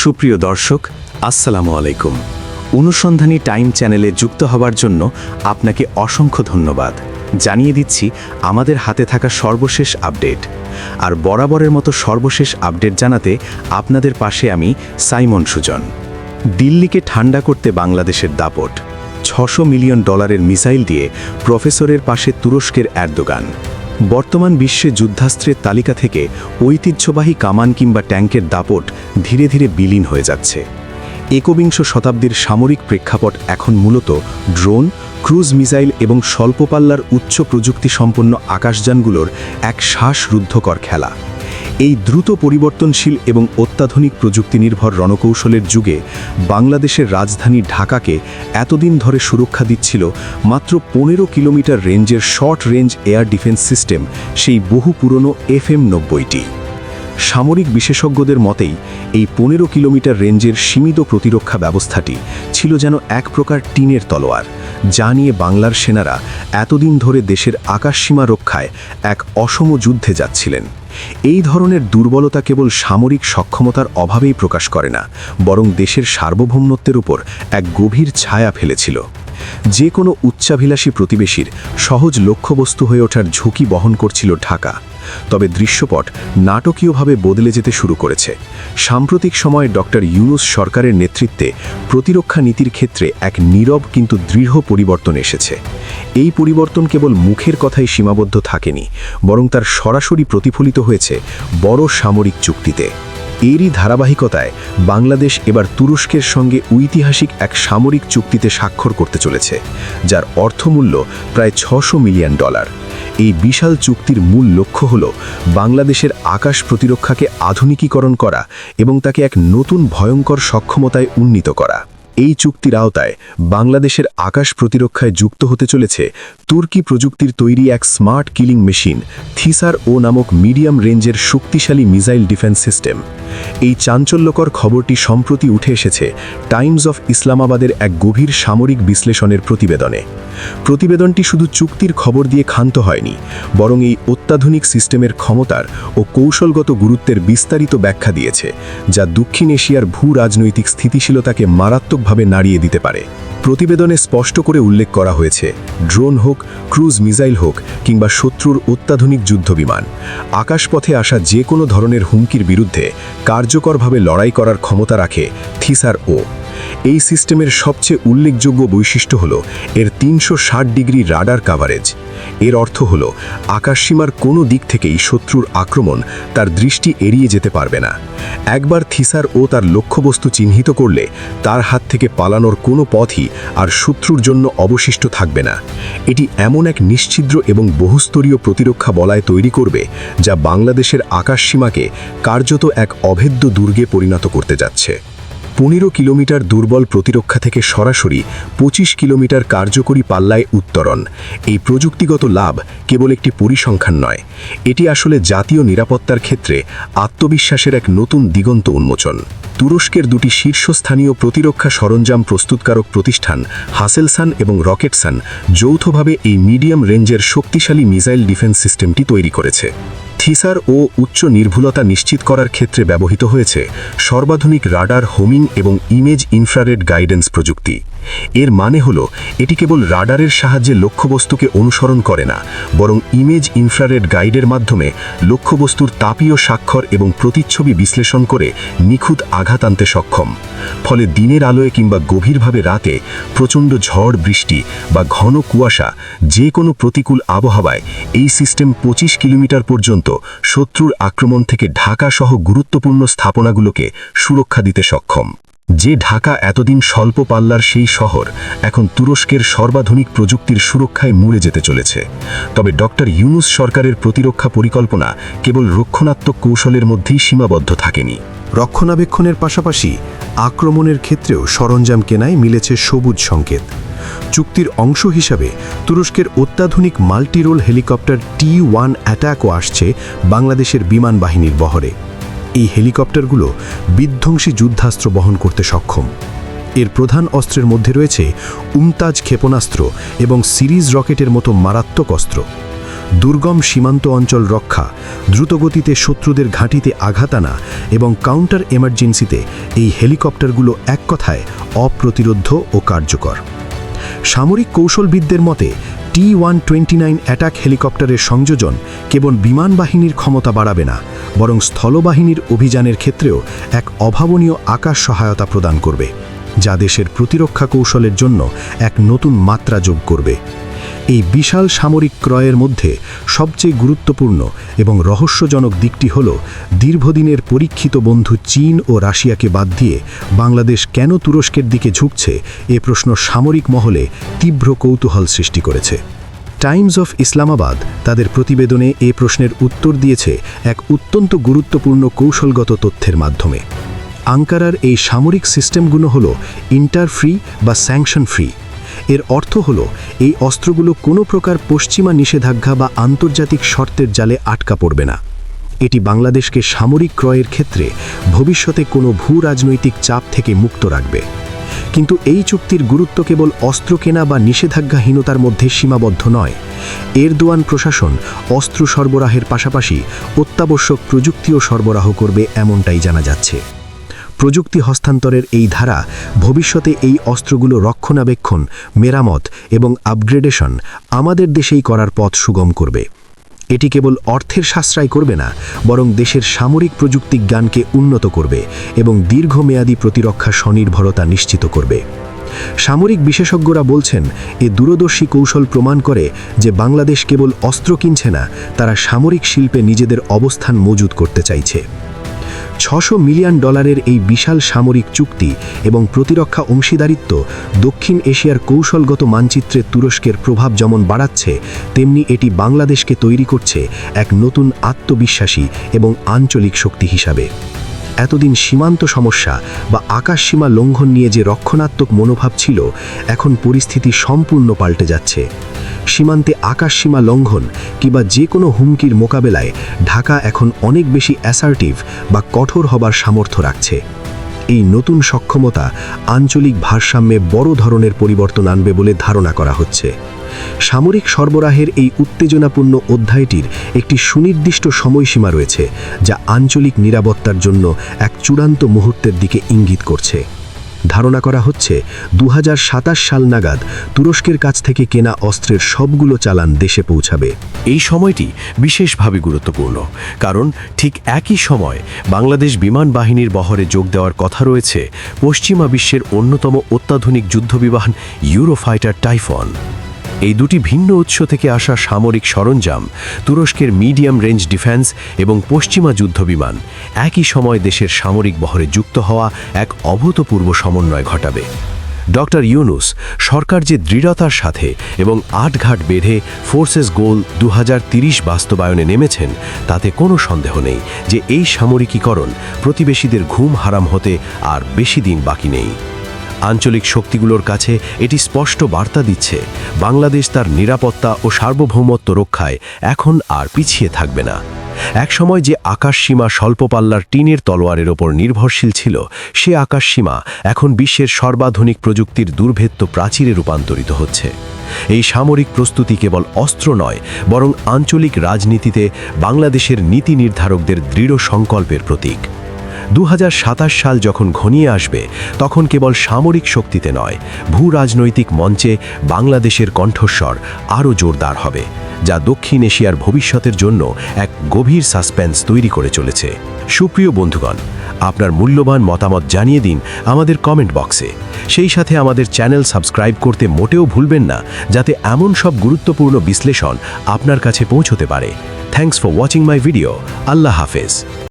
সুপ্রিয় দর্শক, আসসালামু আলাইকুম। অনুসন্ধানী টাইম চ্যানেলে যুক্ত হবার জন্য আপনাকে অসংখ্য ধন্যবাদ। জানিয়ে দিচ্ছি আমাদের হাতে থাকা সর্বশেষ আপডেট। আর বরাবরের মতো সর্বশেষ আপডেট জানাতে আপনাদের পাশে আমি সাইমন সুজন। দিল্লিকে ঠান্ডা করতে বাংলাদেশের দাপট। $600 মিলিয়ন মিসাইল দিয়ে প্রফেসরের পাশে তুরস্কের এরদোগান। বর্তমান বিশ্বে যুদ্ধাস্ত্রের তালিকা থেকে ঐতিহ্যবাহী কামান কিংবা ট্যাঙ্কের দাপট ধীরে ধীরে বিলীন হয়ে যাচ্ছে। একবিংশ শতাব্দীর সামরিক প্রেক্ষাপট এখন মূলত ড্রোন, ক্রুজ মিসাইল এবং স্বল্পপাল্লার উচ্চ প্রযুক্তি সম্পন্ন আকাশযানগুলোর এক শ্বাসরুদ্ধকর খেলা। এই দ্রুত পরিবর্তনশীল এবং অত্যাধুনিক প্রযুক্তি নির্ভর রণকৌশলের যুগে বাংলাদেশের রাজধানী ঢাকাকে এতদিন ধরে সুরক্ষা দিচ্ছিল মাত্র 15 কিলোমিটার রেঞ্জের short range air defence system, সেই বহু পুরনো FM-90টি। সামরিক বিশেষজ্ঞদের মতেই এই 15 কিলোমিটার রেঞ্জের সীমিত প্রতিরক্ষা ব্যবস্থাটি ছিল যেন এক প্রকার টিনের তলোয়ার, যা নিয়ে বাংলার সেনারা এতদিন ধরে দেশের আকাশসীমা রক্ষায় এক অসম যুদ্ধে যাচ্ছিলেন। এই ধরনের দুর্বলতা কেবল সামরিক সক্ষমতার অভাবেই প্রকাশ করে না, বরং দেশের সার্বভৌমত্বের উপর এক গভীর ছায়া ফেলেছিল। যে কোনো উচ্চাভিলাষী প্রতিবেশীর সহজ লক্ষ্যবস্তু হয়ে ওঠার ঝুঁকি বহন করছিল ঢাকা। তবে দৃশ্যপট নাটকীয়ভাবে বদলে যেতে শুরু করেছে। সাম্প্রতিক সময়ে ডক্টর ইউনূস সরকারের নেতৃত্বে প্রতিরক্ষা নীতির ক্ষেত্রে এক নীরব কিন্তু দৃঢ় পরিবর্তন এসেছে। এই পরিবর্তন কেবল মুখের কথাই সীমাবদ্ধ থাকেনি, বরং তার সরাসরি প্রতিফলিত হয়েছে বড় সামরিক চুক্তিতে। এরই ধারাবাহিকতায় বাংলাদেশ এবার তুরস্কের সঙ্গে ঐতিহাসিক এক সামরিক চুক্তিতে স্বাক্ষর করতে চলেছে, যার অর্থমূল্য প্রায় $600 মিলিয়ন। এই বিশাল চুক্তির মূল লক্ষ্য হল বাংলাদেশের আকাশ প্রতিরক্ষাকে আধুনিকীকরণ করা এবং তাকে এক নতুন ভয়ঙ্কর সক্ষমতায় উন্নীত করা। এই চুক্তির আওতায় বাংলাদেশের আকাশ প্রতিরক্ষায় যুক্ত হতে চলেছে তুর্কি প্রযুক্তির তৈরি এক স্মার্ট কিলিং মেশিন থিসার-ও নামক মিডিয়াম রেঞ্জের শক্তিশালী মিসাইল ডিফেন্স সিস্টেম। এই চাঞ্চল্যকর খবরটি সম্প্রতি উঠে এসেছে টাইমস অফ ইসলামাবাদের এক গভীর সামরিক বিশ্লেষণের প্রতিবেদনে। প্রতিবেদনটি শুধু চুক্তির খবর দিয়ে ক্ষান্ত হয়নি, বরং এই অত্যাধুনিক সিস্টেমের ক্ষমতার ও কৌশলগত গুরুত্বের বিস্তারিত ব্যাখ্যা দিয়েছে, যা দক্ষিণ এশিয়ার ভূ রাজনৈতিক স্থিতিশীলতাকে মারাত্মকভাবে নাড়িয়ে দিতে পারে। প্রতিবেদনে স্পষ্ট করে উল্লেখ করা হয়েছে, ড্রোন হোক, ক্রুজ মিসাইল হোক কিংবা শত্রুর অত্যাধুনিক যুদ্ধবিমান, আকাশপথে আসা যে কোনো ধরনের হুমকির বিরুদ্ধে কার্যকরভাবে লড়াই করার ক্ষমতা রাখে থিসার-ও। এই সিস্টেমের সবচেয়ে উল্লেখযোগ্য বৈশিষ্ট্য হল এর 360 ডিগ্রি রাডার কাভারেজ। এর অর্থ হল আকাশসীমার কোনো দিক থেকেই শত্রুর আক্রমণ তার দৃষ্টি এড়িয়ে যেতে পারবে না। একবার থিসার-ও তার লক্ষ্যবস্তু চিহ্নিত করলে তার হাত থেকে পালানোর কোনো পথই আর শত্রুর জন্য অবশিষ্ট থাকবে না। এটি এমন এক নিশ্ছিদ্র এবং বহুস্তরীয় প্রতিরক্ষা বলয় তৈরি করবে, যা বাংলাদেশের আকাশসীমাকে কার্যত এক অভেদ্য দুর্গে পরিণত করতে যাচ্ছে। 15 কিলোমিটার দুর্বল প্রতিরক্ষা থেকে সরাসরি 25 কিলোমিটার কার্যকরী পাল্লায় উত্তরণ। এই প্রযুক্তিগত লাভ কেবল একটি পরিসংখ্যান নয়, এটি আসলে জাতীয় নিরাপত্তার ক্ষেত্রে আত্মবিশ্বাসের এক নতুন দিগন্ত উন্মোচন। তুরস্কের দুটি শীর্ষস্থানীয় প্রতিরক্ষা সরঞ্জাম প্রস্তুতকারক প্রতিষ্ঠান হাসেলসান এবং রকেটসান যৌথভাবে এই মিডিয়াম রেঞ্জের শক্তিশালী মিসাইল ডিফেন্স সিস্টেমটি তৈরি করেছে। থিসার-ও উচ্চ নির্ভুলতা নিশ্চিত করার ক্ষেত্রে ব্যবহৃত হয়েছে সর্বাধুনিক রাডার, হোমিং এবং ইমেজ ইনফ্রারেড গাইডেন্স প্রযুক্তি। এর মানে হল এটি কেবল রাডারের সাহায্যে লক্ষ্যবস্তুকে অনুসরণ করে না, বরং ইমেজ ইনফ্রারেড গাইডের মাধ্যমে লক্ষ্যবস্তুর তাপীয় স্বাক্ষর এবং প্রতিচ্ছবি বিশ্লেষণ করে নিখুঁত আঘাত আনতে সক্ষম। ফলে দিনের আলোয় কিংবা গভীরভাবে রাতে, প্রচণ্ড ঝড়, বৃষ্টি বা ঘন কুয়াশা, যে কোনো প্রতিকূল আবহাওয়ায় এই সিস্টেম 25 কিলোমিটার পর্যন্ত শত্রুর আক্রমণ থেকে ঢাকা সহ গুরুত্বপূর্ণ স্থাপনাগুলোকে সুরক্ষা দিতে সক্ষম। যে ঢাকা এতদিন স্বল্প পাল্লার সেই শহর এখন তুরস্কের সর্বাধুনিক প্রযুক্তির সুরক্ষায় মুড়ে যেতে চলেছে। তবে ডক্টর ইউনূস সরকারের প্রতিরক্ষা পরিকল্পনা কেবল রক্ষণাত্মক কৌশলের মধ্যেই সীমাবদ্ধ থাকেনি। রক্ষণাবেক্ষণের পাশাপাশি আক্রমণের ক্ষেত্রেও সরঞ্জাম কেনায় মিলেছে সবুজ সংকেত। চুক্তির অংশ হিসাবে তুরস্কের অত্যাধুনিক মাল্টিরোল হেলিকপ্টার T-1 অ্যাটাকও আসছে বাংলাদেশের বিমান বাহিনীর বহরে। এই হেলিকপ্টারগুলো বিধ্বংসী যুদ্ধাস্ত্র বহন করতে সক্ষম। এর প্রধান অস্ত্রের মধ্যে রয়েছে উমতাজ ক্ষেপণাস্ত্র এবং সিরিজ রকেটের মতো মারাত্মক অস্ত্র। দুর্গম সীমান্ত অঞ্চল রক্ষা, দ্রুতগতিতে শত্রুদের ঘাঁটিতে আঘাত আনা এবং কাউন্টার এমার্জেন্সিতে এই হেলিকপ্টারগুলো এক কথায় অপ্রতিরোধ্য ও কার্যকর। সামরিক কৌশলবিদদের মতে T-129 অ্যাটাক হেলিকপ্টারের সংযোজন কেবল বিমান বাহিনীর ক্ষমতা বাড়াবে না, বরং স্থলবাহিনীর অভিযানের ক্ষেত্রেও এক অভাবনীয় আকাশ সহায়তা প্রদান করবে, যা দেশের প্রতিরক্ষা কৌশলের জন্য এক নতুন মাত্রা যোগ করবে। এই বিশাল সামরিক ক্রয়ের মধ্যে সবচেয়ে গুরুত্বপূর্ণ এবং রহস্যজনক দিকটি হল দীর্ঘদিনের পরীক্ষিত বন্ধু চীন ও রাশিয়াকে বাদ দিয়ে বাংলাদেশ কেন তুরস্কের দিকে ঝুঁকছে এ প্রশ্ন সামরিক মহলে তীব্র কৌতূহল সৃষ্টি করেছে। টাইমস অফ ইসলামাবাদ তাদের প্রতিবেদনে এ প্রশ্নের উত্তর দিয়েছে এক অত্যন্ত গুরুত্বপূর্ণ কৌশলগত তথ্যের মাধ্যমে। আঙ্কারার এই সামরিক সিস্টেমগুলো হল ইন্টার ফ্রি বা স্যাংশন ফ্রি। এর অর্থ হল এই অস্ত্রগুলো কোনো প্রকার পশ্চিমা নিষেধাজ্ঞা বা আন্তর্জাতিক শর্তের জালে আটকা পড়বে না। এটি বাংলাদেশকে সামরিক ক্রয়ের ক্ষেত্রে ভবিষ্যতে কোনো ভূ রাজনৈতিক চাপ থেকে মুক্ত রাখবে। কিন্তু এই চুক্তির গুরুত্ব কেবল অস্ত্র কেনা বা নিষেধাজ্ঞাহীনতার মধ্যে সীমাবদ্ধ নয়। এরদোয়ান প্রশাসন অস্ত্র সরবরাহের পাশাপাশি অত্যাবশ্যক প্রযুক্তিও সরবরাহ করবে এমনটাই জানা যাচ্ছে। প্রযুক্তি হস্তান্তরের এই ধারা ভবিষ্যতে এই অস্ত্রগুলো রক্ষণাবেক্ষণ, মেরামত এবং আপগ্রেডেশন আমাদের দেশেই করার পথ সুগম করবে। এটি কেবল অর্থের সাশ্রয় করবে না, বরং দেশের সামরিক প্রযুক্তিজ্ঞানকে উন্নত করবে এবং দীর্ঘমেয়াদী প্রতিরক্ষা স্বনির্ভরতা নিশ্চিত করবে। সামরিক বিশেষজ্ঞরা বলছেন, এ দূরদর্শী কৌশল প্রমাণ করে যে বাংলাদেশ কেবল অস্ত্র কিনছে না, তারা সামরিক শিল্পে নিজেদের অবস্থান মজুত করতে চাইছে। $600 মিলিয়ন এই বিশাল সামরিক চুক্তি এবং প্রতিরক্ষা অংশীদারিত্ব দক্ষিণ এশিয়ার কৌশলগত মানচিত্রে তুরস্কের প্রভাব যেমন বাড়াচ্ছে, তেমনি এটি বাংলাদেশকে তৈরি করছে এক নতুন আত্মবিশ্বাসী এবং আঞ্চলিক শক্তি হিসাবে। এতদিন সীমান্ত সমস্যা বা আকাশসীমা লঙ্ঘন নিয়ে যে রক্ষণাত্মক মনোভাব ছিল, এখন পরিস্থিতি সম্পূর্ণ পাল্টে যাচ্ছে। সীমান্তে আকাশসীমা লঙ্ঘন কিংবা যে কোনো হুমকির মোকাবেলায় ঢাকা এখন অনেক বেশি অ্যাসার্টিভ বা কঠোর হবার সামর্থ্য রাখছে। এই নতুন সক্ষমতা আঞ্চলিক ভারসাম্যে বড় ধরনের পরিবর্তন আনবে বলে ধারণা করা হচ্ছে। সামরিক সরবরাহের এই উত্তেজনাপূর্ণ অধ্যায়টির একটি সুনির্দিষ্ট সময়সীমা রয়েছে, যা আঞ্চলিক নিরাপত্তার জন্য এক চূড়ান্ত মুহূর্তের দিকে ইঙ্গিত করছে। ধারণা করা হচ্ছে 2027 সাল নাগাদ তুরস্কের কাছ থেকে কেনা অস্ত্রের সবগুলো চালান দেশে পৌঁছাবে। এই সময়টি বিশেষভাবে গুরুত্বপূর্ণ, কারণ ঠিক একই সময় বাংলাদেশ বিমান বাহিনীর বহরে যোগ দেওয়ার কথা রয়েছে পশ্চিমা বিশ্বের অন্যতম অত্যাধুনিক যুদ্ধবিমান ইউরোফাইটার টাইফন। এই দুটি ভিন্ন উৎস থেকে আসা সামরিক সরঞ্জাম তুরস্কের মিডিয়াম রেঞ্জ ডিফেন্স এবং পশ্চিমা যুদ্ধবিমান একই সময় দেশের সামরিক বহরে যুক্ত হওয়া এক অভূতপূর্ব সমন্বয় ঘটাবে। ডক্টর ইউনুস সরকার যে দৃঢ়তার সাথে এবং আটঘাট বেঁধে ফোর্সেস গোল 2030 বাস্তবায়নে নেমেছেন, তাতে কোনো সন্দেহ নেই যে এই সামরিকীকরণ প্রতিবেশীদের ঘুম হারাম হতে আর বেশি দিন বাকি নেই। আঞ্চলিক শক্তিগুলোর কাছে এটি স্পষ্ট বার্তা দিচ্ছে, বাংলাদেশ তার নিরাপত্তা ও সার্বভৌমত্ব রক্ষায় এখন আর পিছিয়ে থাকবে না। একসময় যে আকাশসীমা স্বল্পপাল্লার টিনের তলোয়ারের ওপর নির্ভরশীল ছিল, সে আকাশসীমা এখন বিশ্বের সর্বাধুনিক প্রযুক্তির দুর্ভেদ্য প্রাচীরে রূপান্তরিত হচ্ছে। এই সামরিক প্রস্তুতি কেবল অস্ত্র নয়, বরং আঞ্চলিক রাজনীতিতে বাংলাদেশের নীতি নির্ধারকদের দৃঢ় সংকল্পের প্রতীক। 2027 সাল যখন ঘনিয়ে আসবে, তখন কেবল সামরিক শক্তিতে নয়, ভূ রাজনৈতিক মঞ্চে বাংলাদেশের কণ্ঠস্বর আরও জোরদার হবে, যা দক্ষিণ এশিয়ার ভবিষ্যতের জন্য এক গভীর সাসপেন্স তৈরি করে চলেছে। সুপ্রিয় বন্ধুগণ, আপনার মূল্যবান মতামত জানিয়ে দিন আমাদের কমেন্ট বক্সে। সেই সাথে আমাদের চ্যানেল সাবস্ক্রাইব করতে মোটেও ভুলবেন না, যাতে এমন সব গুরুত্বপূর্ণ বিশ্লেষণ আপনার কাছে পৌঁছতে পারে। Thanks for watching my video. আল্লাহ হাফেজ।